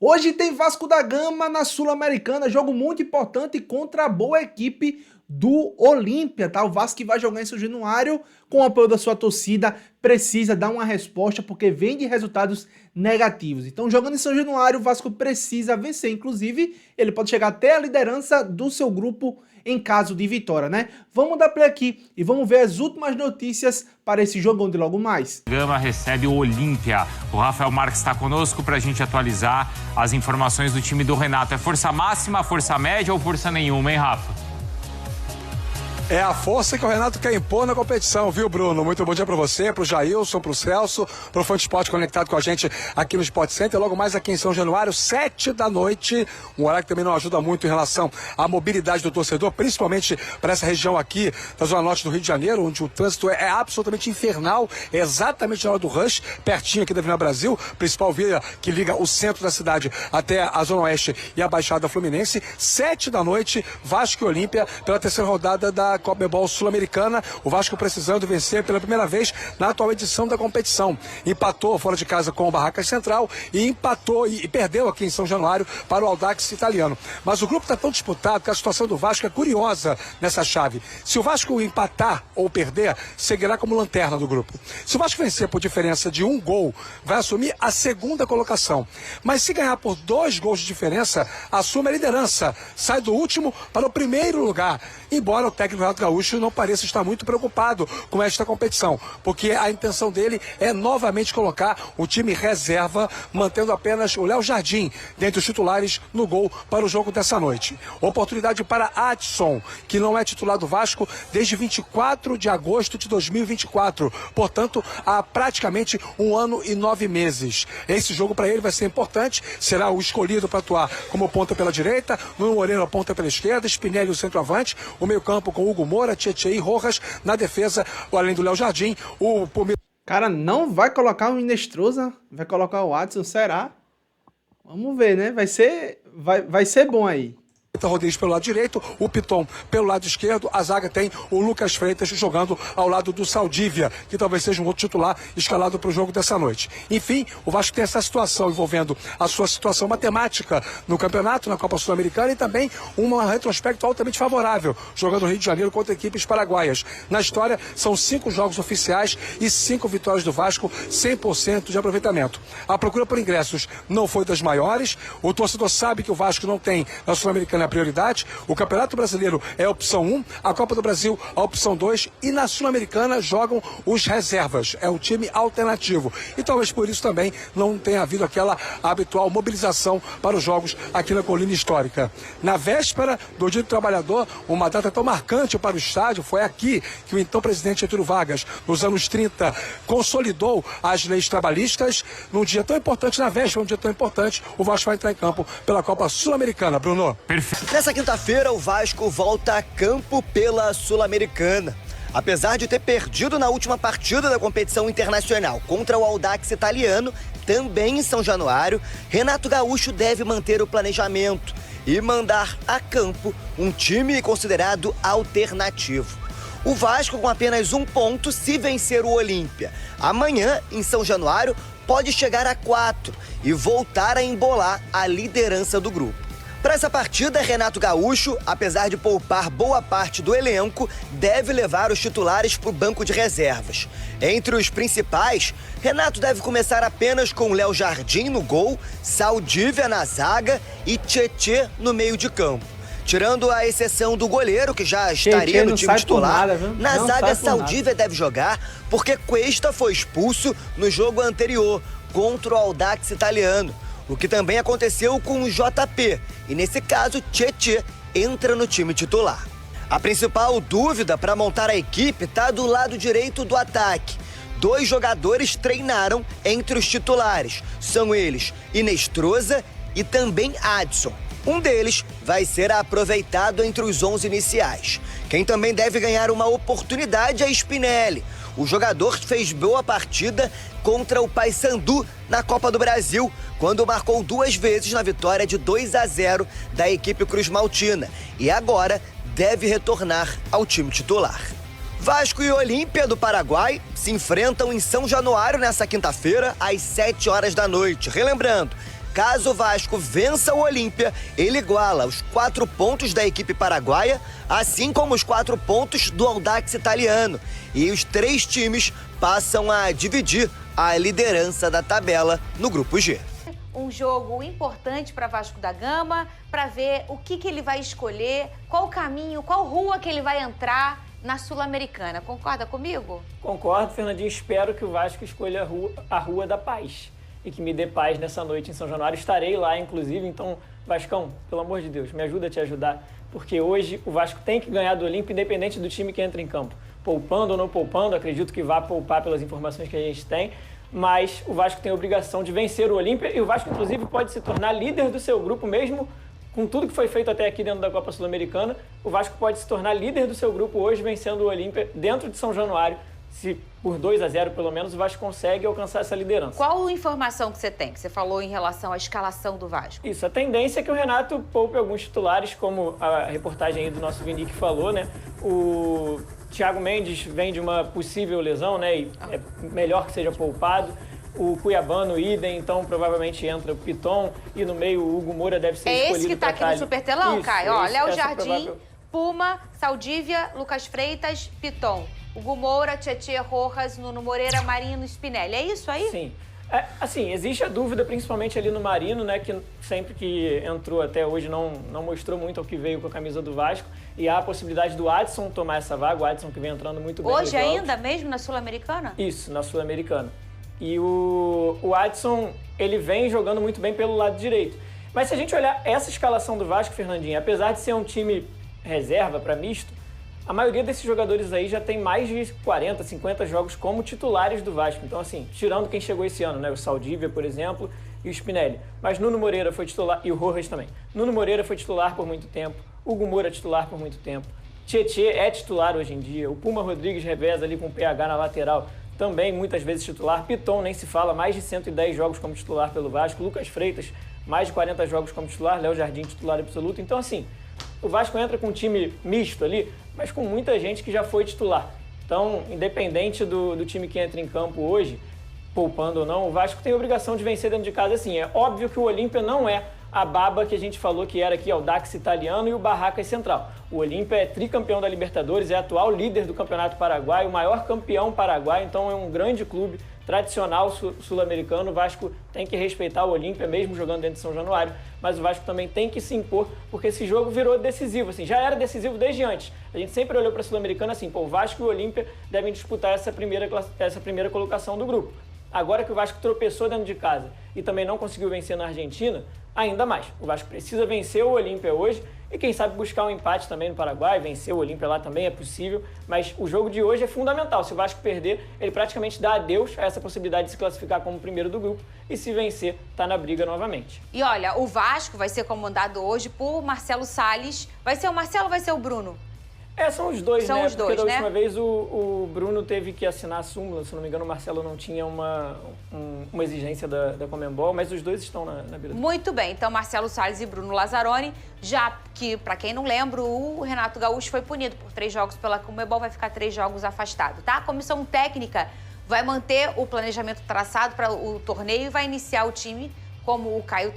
Hoje tem Vasco da Gama na Sul-Americana, jogo muito importante contra a boa equipe do Olímpia, tá? O Vasco que vai jogar em São Januário com o apoio da sua torcida, precisa dar uma resposta porque vem de resultados negativos. Então, jogando em São Januário, o Vasco precisa vencer. Inclusive, ele pode chegar até a liderança do seu grupo em caso de vitória, né? Vamos dar play aqui e vamos ver as últimas notícias para esse jogão de logo mais. Gama recebe o Olímpia. O Rafael Marques está conosco para a gente atualizar as informações do time do Renato. É força máxima, força média ou força nenhuma, hein, Rafa? É a força que o Renato quer impor na competição, viu, Bruno? Muito bom dia para você, pro Jailson, pro Celso, pro Fã de Esporte conectado com a gente aqui no Sport Center. Logo mais aqui em São Januário, 7 da noite. Um horário que também não ajuda muito em relação à mobilidade do torcedor, principalmente para essa região aqui da Zona Norte do Rio de Janeiro, onde o trânsito é absolutamente infernal, exatamente na hora do rush, pertinho aqui da Avenida Brasil, principal via que liga o centro da cidade até a Zona Oeste e a Baixada Fluminense. 7 da noite, Vasco e Olímpia, pela terceira rodada da Conmebol Sul-Americana, o Vasco precisando vencer pela primeira vez na atual edição da competição. Empatou fora de casa com o Barracas Central e empatou e perdeu aqui em São Januário para o Audax italiano. Mas o grupo está tão disputado que a situação do Vasco é curiosa nessa chave. Se o Vasco empatar ou perder, seguirá como lanterna do grupo. Se o Vasco vencer por diferença de 1 gol, vai assumir a segunda colocação. Mas se ganhar por 2 gols de diferença, assume a liderança. Sai do último para o primeiro lugar. Embora o técnico Renato Gaúcho não pareça estar muito preocupado com esta competição, porque a intenção dele é novamente colocar o time reserva, mantendo apenas o Léo Jardim dentre os titulares no gol para o jogo dessa noite. Oportunidade para Adson, que não é titular do Vasco desde 24 de agosto de 2024, portanto, há praticamente 1 ano e 9 meses. Esse jogo para ele vai ser importante, será o escolhido para atuar como ponta pela direita, Nuno Moreira ponta pela esquerda, Spinelli o centroavante, o meio-campo com Hugo Moura, Tietê e Rojas, na defesa, além do Léo Jardim, o Cara, não vai colocar o Inestrosa, vai colocar o Adson, será? Vamos ver, né? Vai ser bom aí. Rodrigues pelo lado direito, o Piton pelo lado esquerdo, a zaga tem o Lucas Freitas jogando ao lado do Saldívia, que talvez seja um outro titular escalado para o jogo dessa noite. Enfim, o Vasco tem essa situação envolvendo a sua situação matemática no campeonato, na Copa Sul-Americana e também um retrospecto altamente favorável, jogando no Rio de Janeiro contra equipes paraguaias. Na história, são 5 jogos oficiais e 5 vitórias do Vasco, 100% de aproveitamento. A procura por ingressos não foi das maiores, o torcedor sabe que o Vasco não tem na Sul-Americana prioridade, o Campeonato Brasileiro é a opção 1, a Copa do Brasil a opção 2 e na Sul-Americana jogam os reservas, é um time alternativo e talvez por isso também não tenha havido aquela habitual mobilização para os jogos aqui na Colina Histórica. Na véspera do Dia do Trabalhador, uma data tão marcante para o estádio, foi aqui que o então presidente Getúlio Vargas, nos anos 30, consolidou as leis trabalhistas. Num dia tão importante, na véspera, um dia tão importante, o Vasco vai entrar em campo pela Copa Sul-Americana. Bruno. Perfeito. Nessa quinta-feira, o Vasco volta a campo pela Sul-Americana. Apesar de ter perdido na última partida da competição internacional contra o Audax italiano, também em São Januário, Renato Gaúcho deve manter o planejamento e mandar a campo um time considerado alternativo. O Vasco, com apenas 1 ponto, se vencer o Olímpia amanhã, em São Januário, pode chegar a 4 e voltar a embolar a liderança do grupo. Para essa partida, Renato Gaúcho, apesar de poupar boa parte do elenco, deve levar os titulares para o banco de reservas. Entre os principais, Renato deve começar apenas com Léo Jardim no gol, Saldívia na zaga e Tietê no meio de campo. Tirando a exceção do goleiro, que já estaria no time titular, na zaga Saldívia deve jogar, porque Cuesta foi expulso no jogo anterior contra o Audax italiano. O que também aconteceu com o JP, e nesse caso, Tietê entra no time titular. A principal dúvida para montar a equipe está do lado direito do ataque. 2 jogadores treinaram entre os titulares, são eles Inestrosa e também Adson. Um deles vai ser aproveitado entre os 11 iniciais. Quem também deve ganhar uma oportunidade é Spinelli. O jogador fez boa partida contra o Paysandu na Copa do Brasil, quando marcou 2 vezes na vitória de 2-0 da equipe Cruz Maltina e agora deve retornar ao time titular. Vasco e Olímpia do Paraguai se enfrentam em São Januário nessa quinta-feira às 7 horas da noite. Relembrando, Caso o Vasco vença o Olímpia, ele iguala os 4 pontos da equipe paraguaia, assim como os 4 pontos do Audax italiano. E os 3 times passam a dividir a liderança da tabela no Grupo G. Um jogo importante para Vasco da Gama, para ver o que ele vai escolher, qual caminho, qual rua que ele vai entrar na Sul-Americana. Concorda comigo? Concordo, Fernandinho. Espero que o Vasco escolha a Rua da Paz e que me dê paz nessa noite em São Januário. Estarei lá, inclusive. Então, Vascão, pelo amor de Deus, me ajuda a te ajudar, porque hoje o Vasco tem que ganhar do Olímpia, independente do time que entra em campo. Poupando ou não poupando, acredito que vá poupar pelas informações que a gente tem, mas o Vasco tem a obrigação de vencer o Olímpia e o Vasco, inclusive, pode se tornar líder do seu grupo, mesmo com tudo que foi feito até aqui dentro da Copa Sul-Americana. O Vasco pode se tornar líder do seu grupo hoje, vencendo o Olímpia dentro de São Januário. Se por 2-0, pelo menos, o Vasco consegue alcançar essa liderança. Qual informação que você tem, que você falou em relação à escalação do Vasco? Isso, a tendência é que o Renato poupe alguns titulares, como a reportagem aí do nosso Vinique falou, né? O Thiago Mendes vem de uma possível lesão, né? E é melhor que seja poupado. O Cuiabano, idem, então provavelmente entra o Piton. E no meio o Hugo Moura deve ser escolhido. É esse que tá aqui no Super Telão, isso, Caio? Ó, Léo Jardim, provável... Puma, Saldívia, Lucas Freitas, Piton. Hugo Moura, Tietê, Rojas, Nuno Moreira, Marino, Spinelli. É isso aí? Sim. Assim, existe a dúvida, principalmente ali no Marino, né, que sempre que entrou até hoje não mostrou muito ao que veio com a camisa do Vasco. E há a possibilidade do Adson tomar essa vaga, o Adson que vem entrando muito bem. Hoje ainda, mesmo na Sul-Americana? Isso, na Sul-Americana. E o Adson, ele vem jogando muito bem pelo lado direito. Mas se a gente olhar essa escalação do Vasco, Fernandinho, apesar de ser um time reserva para misto, a maioria desses jogadores aí já tem mais de 40, 50 jogos como titulares do Vasco. Então, assim, tirando quem chegou esse ano, né? O Saldívia, por exemplo, e o Spinelli. Mas Nuno Moreira foi titular, e o Rojas também. Nuno Moreira foi titular por muito tempo, Hugo Moura titular por muito tempo. Tietê é titular hoje em dia, o Puma Rodrigues reveza ali com o PH na lateral, também muitas vezes titular. Piton nem se fala, mais de 110 jogos como titular pelo Vasco. Lucas Freitas, mais de 40 jogos como titular. Léo Jardim, titular absoluto. Então, assim, o Vasco entra com um time misto ali, mas com muita gente que já foi titular. Então, independente do time que entra em campo hoje, poupando ou não, o Vasco tem a obrigação de vencer dentro de casa. Assim, é óbvio que o Olímpia não é a baba que a gente falou que era aqui, o Audax italiano e o Barracas Central. O Olímpia é tricampeão da Libertadores, é atual líder do Campeonato Paraguaio, o maior campeão paraguaio, então é um grande clube tradicional sul-americano. O Vasco tem que respeitar o Olímpia, mesmo jogando dentro de São Januário, mas o Vasco também tem que se impor, porque esse jogo virou decisivo, assim, já era decisivo desde antes. A gente sempre olhou para a Sul-Americana assim, pô, o Vasco e o Olímpia devem disputar essa primeira colocação do grupo. Agora que o Vasco tropeçou dentro de casa e também não conseguiu vencer na Argentina, ainda mais. O Vasco precisa vencer o Olímpia hoje e quem sabe buscar um empate também no Paraguai, vencer o Olímpia lá também é possível, mas o jogo de hoje é fundamental. Se o Vasco perder, ele praticamente dá adeus a essa possibilidade de se classificar como primeiro do grupo e se vencer, tá na briga novamente. E olha, o Vasco vai ser comandado hoje por Marcelo Salles. Vai ser o Marcelo ou vai ser o Bruno? São os dois, São né? os dois, porque da né? última vez o Bruno teve que assinar a súmula, se não me engano o Marcelo não tinha uma exigência da Conmebol, mas os dois estão na beira. Muito bem, então Marcelo Salles e Bruno Lazzaroni, já que, para quem não lembra, o Renato Gaúcho foi punido por 3 jogos pela Conmebol, vai ficar 3 jogos afastado, tá? A comissão técnica vai manter o planejamento traçado para o torneio e vai iniciar o time, como o Caio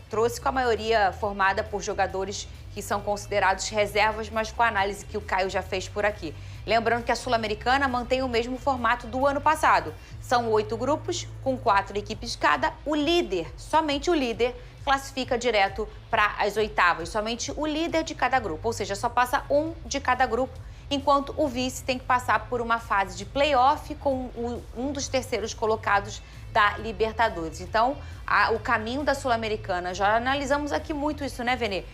trouxe, com a maioria formada por jogadores que são considerados reservas, mas com a análise que o Caio já fez por aqui. Lembrando que a Sul-Americana mantém o mesmo formato do ano passado. São 8 grupos, com 4 equipes cada. O líder, somente o líder, classifica direto para as oitavas. Somente o líder de cada grupo, ou seja, só passa um de cada grupo, enquanto o vice tem que passar por uma fase de play-off com um dos terceiros colocados da Libertadores. Então, o caminho da Sul-Americana, já analisamos aqui muito isso, né, Vene?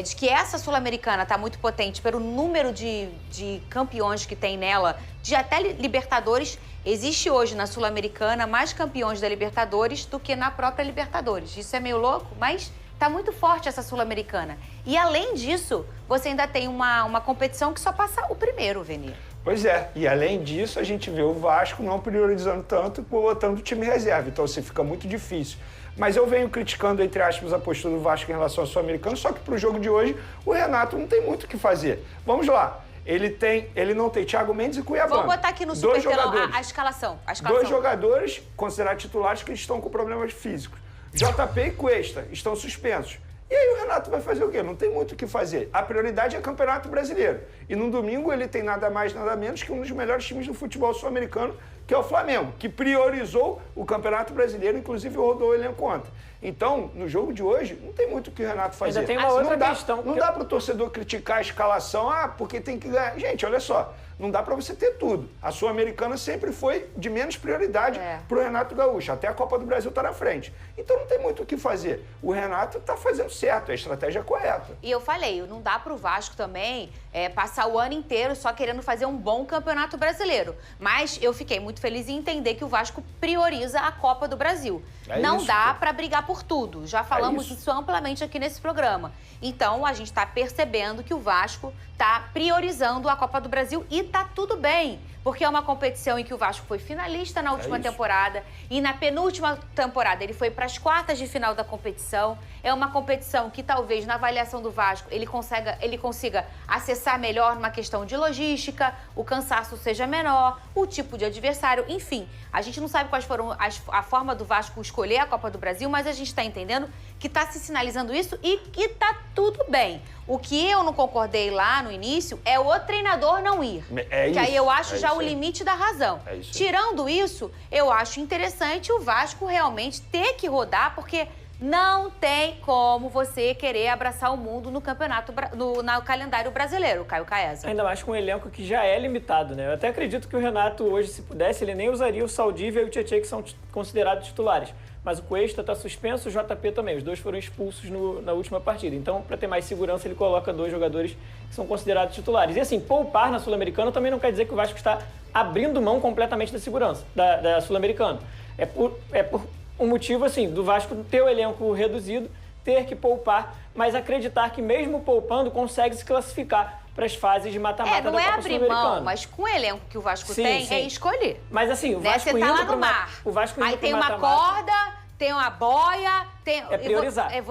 De que essa Sul-Americana está muito potente pelo número de campeões que tem nela, de até Libertadores. Existe hoje na Sul-Americana mais campeões da Libertadores do que na própria Libertadores. Isso é meio louco, mas tá muito forte essa Sul-Americana. E além disso, você ainda tem uma competição que só passa o primeiro, Vene. Pois é, e além disso, a gente vê o Vasco não priorizando tanto, botando o time reserva. Então, assim, fica muito difícil. Mas eu venho criticando, entre aspas, a postura do Vasco em relação ao Sul-Americano, só que pro jogo de hoje, o Renato não tem muito o que fazer. Vamos lá. Ele não tem Thiago Mendes e Cuiabano. Vamos botar aqui no Super Telão a escalação. 2 jogadores considerados titulares que estão com problemas físicos. JP e Cuesta estão suspensos. E aí o Renato vai fazer o quê? Não tem muito o que fazer. A prioridade é o Campeonato Brasileiro. E no domingo ele tem nada mais, nada menos que um dos melhores times do futebol sul-americano, que é o Flamengo, que priorizou o Campeonato Brasileiro, inclusive rodou o elenco ontem. Então, no jogo de hoje, não tem muito o que o Renato fazer. Ainda tem uma outra questão. Não dá para o torcedor criticar a escalação, porque tem que ganhar. Gente, olha só, não dá para você ter tudo. A Sul-Americana sempre foi de menos prioridade para o Renato Gaúcho. Até a Copa do Brasil está na frente. Então não tem muito o que fazer. O Renato está fazendo certo, a estratégia é correta. E eu falei, não dá pro Vasco também passar o ano inteiro só querendo fazer um bom campeonato brasileiro. Mas eu fiquei muito feliz em entender que o Vasco prioriza a Copa do Brasil. Não dá para brigar por tudo. Já falamos isso amplamente aqui nesse programa. Então, a gente está percebendo que o Vasco está priorizando a Copa do Brasil e tá tudo bem. Porque é uma competição em que o Vasco foi finalista na última temporada e na penúltima temporada ele foi para as quartas de final da competição. É uma competição que talvez na avaliação do Vasco ele consiga acessar melhor numa questão de logística, o cansaço seja menor, o tipo de adversário, enfim. A gente não sabe quais foram a forma do Vasco escolher a Copa do Brasil, mas a gente está entendendo que está se sinalizando isso e que tá tudo bem. O que eu não concordei lá no início é o treinador não ir. Que aí eu acho já o limite da razão. Tirando isso, eu acho interessante o Vasco realmente ter que rodar, porque não tem como você querer abraçar o mundo no campeonato, no calendário brasileiro, Caio Caesa. Ainda mais com um elenco que já é limitado, né? Eu até acredito que o Renato hoje, se pudesse, ele nem usaria o Saldívia e o Tietchan, que são considerados titulares. Mas o Cuesta está suspenso, o JP também. Os dois foram expulsos na última partida. Então, para ter mais segurança, ele coloca dois jogadores que são considerados titulares. E assim, poupar na Sul-Americana também não quer dizer que o Vasco está abrindo mão completamente da segurança da Sul-Americana. É por um motivo, assim, do Vasco ter o elenco reduzido, ter que poupar, mas acreditar que mesmo poupando consegue se classificar para as fases de mata-mata da Copa Sul-Americana. Não é abrir mão, mas com o elenco que o Vasco tem, é escolher. Mas assim, o Vasco indo lá no mar. O Vasco aí tem uma corda, tem uma boia, tem... É priorizar. Eu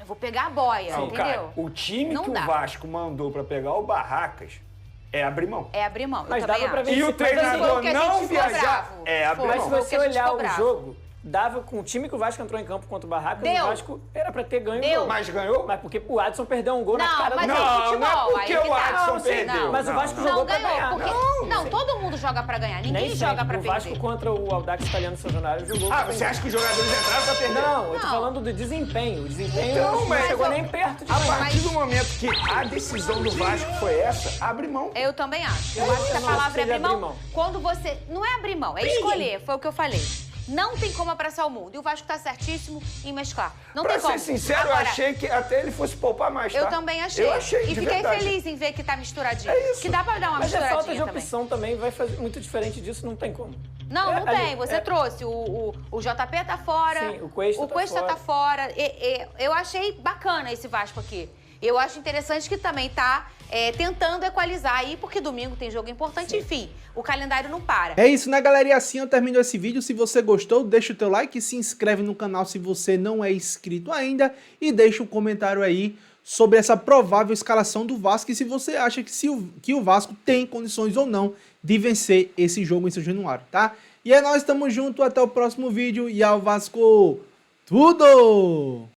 vou pegar a boia, Não, entendeu? cara, o time que o Vasco mandou para pegar o Barracas é abrir mão. É abrir mão, mas dava para ver. E o treinador não viajar é abrir mão. Mas se você olhar o jogo, dava com o time que o Vasco entrou em campo contra o Barracas, o Vasco era pra ter ganho o jogo. Mas ganhou? Mas porque o Adson perdeu um gol na cara do Não, não é porque o Adson perdeu. Mas o Vasco jogou pra ganhar. Não, todo mundo joga pra ganhar, ninguém joga pra perder. O Vasco contra o Audax Italiano São Januário jogou pra você acha que os jogadores entraram pra perder? Não, eu tô falando do desempenho. O desempenho não chegou nem perto de ganhar. A partir do momento que a decisão do Vasco foi essa, abre mão. Eu também acho. Eu acho que a palavra é abrir mão. Quando você... Não é abrir mão, é escolher, foi o que eu falei. Não tem como abraçar o mundo. E o Vasco tá certíssimo em mesclar. Não tem como. Pra ser sincero, eu achei que até ele fosse poupar mais, tá? Eu também achei. Eu achei, e fiquei feliz em ver que tá misturadinho. É isso. Que dá pra dar uma misturadinha mas a falta de opção também vai fazer muito diferente disso, não tem como. Não tem. Você trouxe. O JP tá fora. Sim, o Cuesta tá fora. Eu achei bacana esse Vasco aqui. Eu acho interessante que também tá tentando equalizar aí, porque domingo tem jogo importante, enfim, o calendário não para. É isso, né, galera? E assim eu termino esse vídeo. Se você gostou, deixa o teu like, se inscreve no canal se você não é inscrito ainda e deixa um comentário aí sobre essa provável escalação do Vasco e se você acha que o Vasco tem condições ou não de vencer esse jogo em São Januário, tá? E é nóis, tamo junto, até o próximo vídeo e ao Vasco tudo!